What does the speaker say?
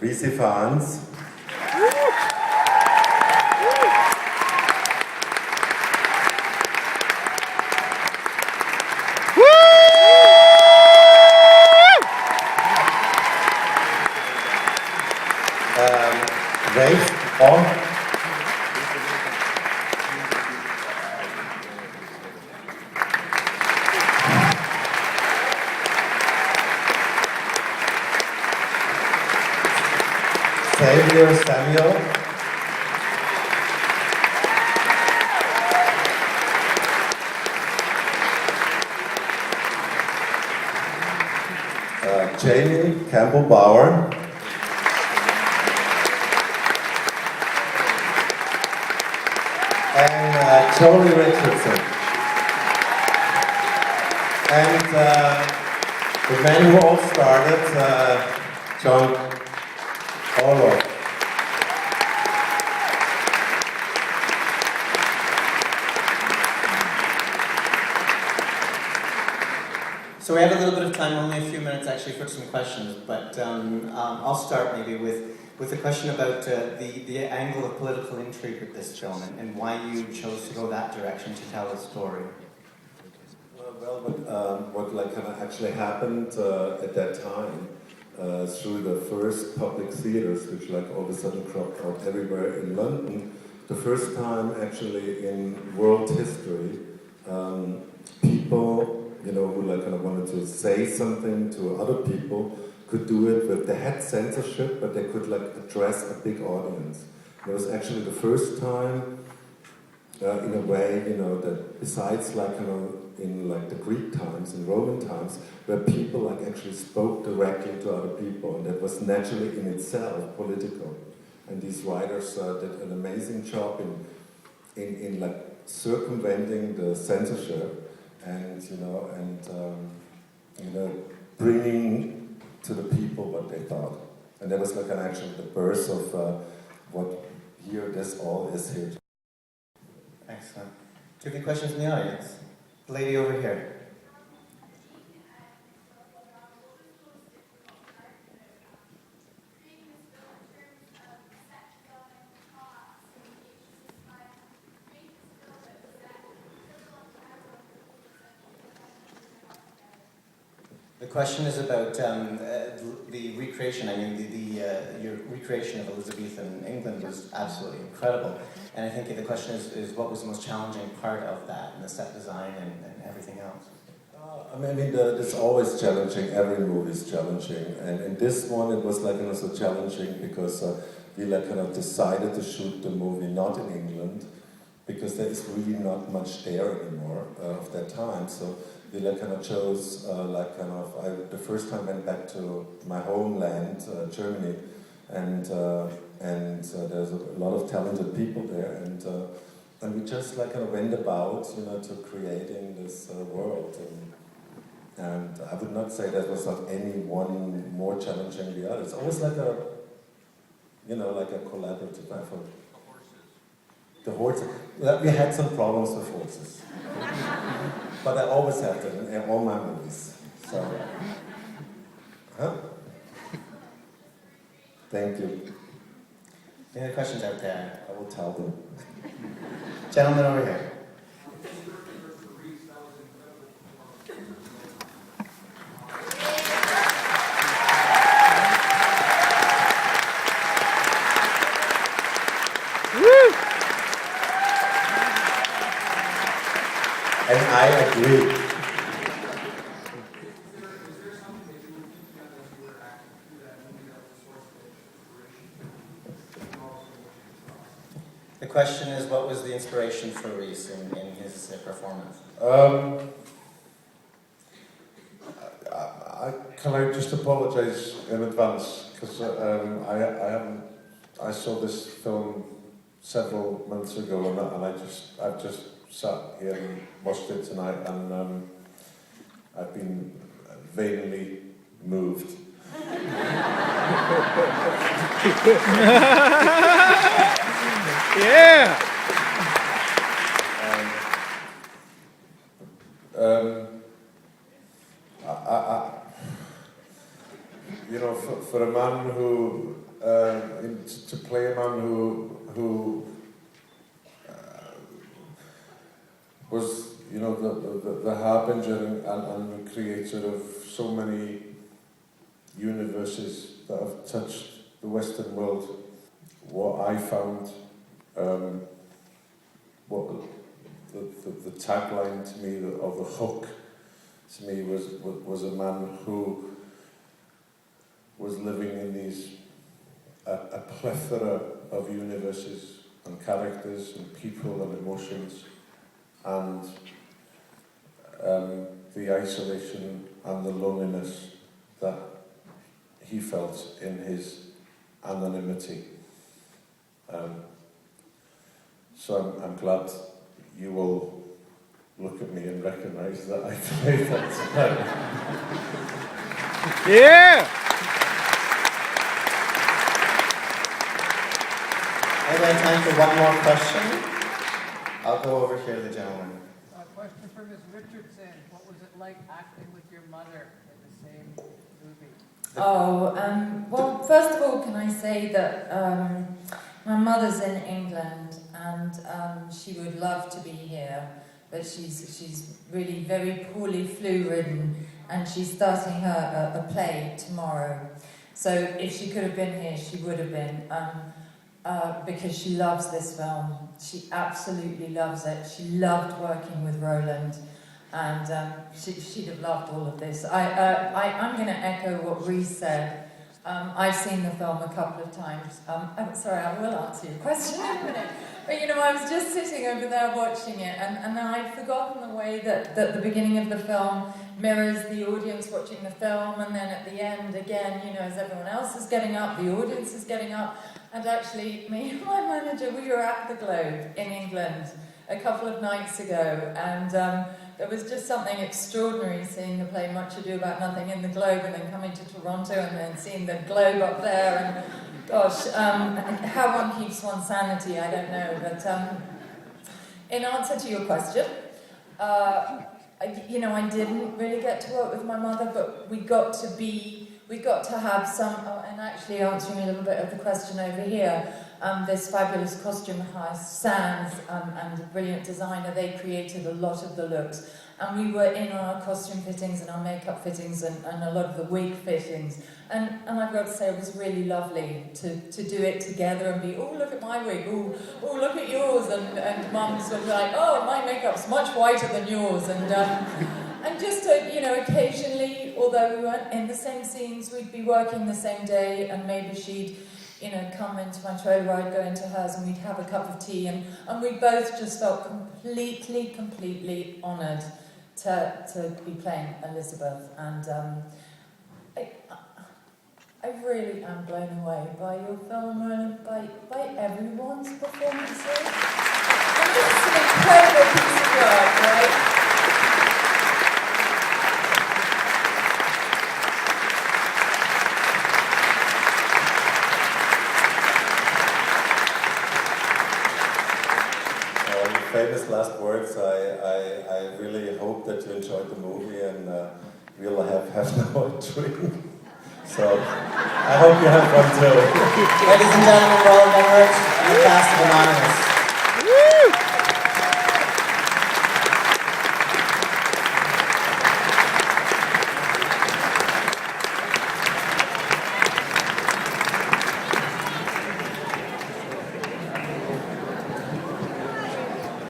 Rhys Ifans. Rhys on. Samuel. Jamie Campbell-Bauer. And Tony Richardson. And the man who all started, John Orloff. So we have a little bit of time, only a few minutes actually for some questions, but I'll start maybe with a question about the angle of political intrigue with this film and why you chose to go that direction to tell a story. What actually happened at that time through the first public theaters, which all of a sudden cropped out everywhere in London, the first time actually in world history, people who wanted to say something to other people could do it with, they had censorship, but they could address a big audience. It was actually the first time, in a way, that besides in the Greek times, in Roman times, where people actually spoke directly to other people, and that was naturally in itself political. And these writers did an amazing job in circumventing the censorship. And bringing to the people what they thought, and that was the birth of what this all is here. Excellent. Do you have any questions in the audience? The lady over here. The question is about the recreation. I mean, your recreation of Elizabethan England was absolutely incredible. And I think the question is what was the most challenging part of that, and the set design and everything else? It's always challenging. Every movie is challenging. And in this one, it was so challenging because we decided to shoot the movie not in England, because there is really not much there anymore of that time. So we chose the first time I went back to my homeland, Germany, and there's a lot of talented people there, and we just went about to creating this world, and I would not say that was any one more challenging than the other. It's always a collaborative effort. The horses. We had some problems with horses. But I always have them in all my movies. So, Thank you. Any other questions out there? I will tell them. Gentleman over here. And I agree. The question is, what was the inspiration for Rhys in his performance? Can I just apologise in advance, because I saw this film several months ago, and I've just sat here and watched it tonight, and I've been vainly moved. Yeah. For a man who creator of so many universes that have touched the Western world. What I found, what the tagline to me, or the hook to me, was a man who was living in these a plethora of universes and characters and people and emotions, and the isolation and the loneliness that he felt in his anonymity. So I'm glad you all look at me and recognise that I played that tonight. Yeah! I have time for one more question. I'll go over here to the gentleman. A question for Ms. Richardson. What was it like acting with your mother in the same movie? Well, first of all, can I say that my mother's in England and she would love to be here, but she's really very poorly flu-ridden and she's starting a play tomorrow. So if she could have been here, she would have been, because she loves this film. She absolutely loves it. She loved working with Roland. And she'd have loved all of this. I'm going to echo what Rhys said. I've seen the film a couple of times. I'm sorry, I will answer your question in a minute. But you know, I was just sitting over there watching it, and then I'd forgotten the way that the beginning of the film mirrors the audience watching the film, and then at the end, again, you know, as everyone else is getting up, the audience is getting up. And actually, me and my manager, we were at the Globe in England a couple of nights ago, and there was just something extraordinary seeing the play Much Ado About Nothing in the Globe and then coming to Toronto and then seeing the Globe up there, and gosh, how one keeps one's sanity, I don't know. But in answer to your question, you know, I didn't really get to work with my mother, but we got to have some, and actually answering a little bit of the question over here, this fabulous costume house, Sands, and a brilliant designer, they created a lot of the looks. And we were in on our costume fittings and our makeup fittings and a lot of the wig fittings. And I've got to say, it was really lovely to do it together and be, oh, look at my wig, oh, look at yours. And mums were like, oh, my makeup's much whiter than yours. And just to, you know, occasionally, although we weren't in the same scenes, we'd be working the same day, and maybe she'd, you know, come into my trailer, I'd go into hers, and we'd have a cup of tea, and we both just felt completely honoured to be playing Elizabeth. And I really am blown away by your film, Roland, by everyone's performances. And it's an incredible piece of work, right? Famous last words. I really hope that you enjoyed the movie, and we'll have now a drink. So I hope you have fun too. Ladies and gentlemen, Roland Emmerich and the cast of Anonymous.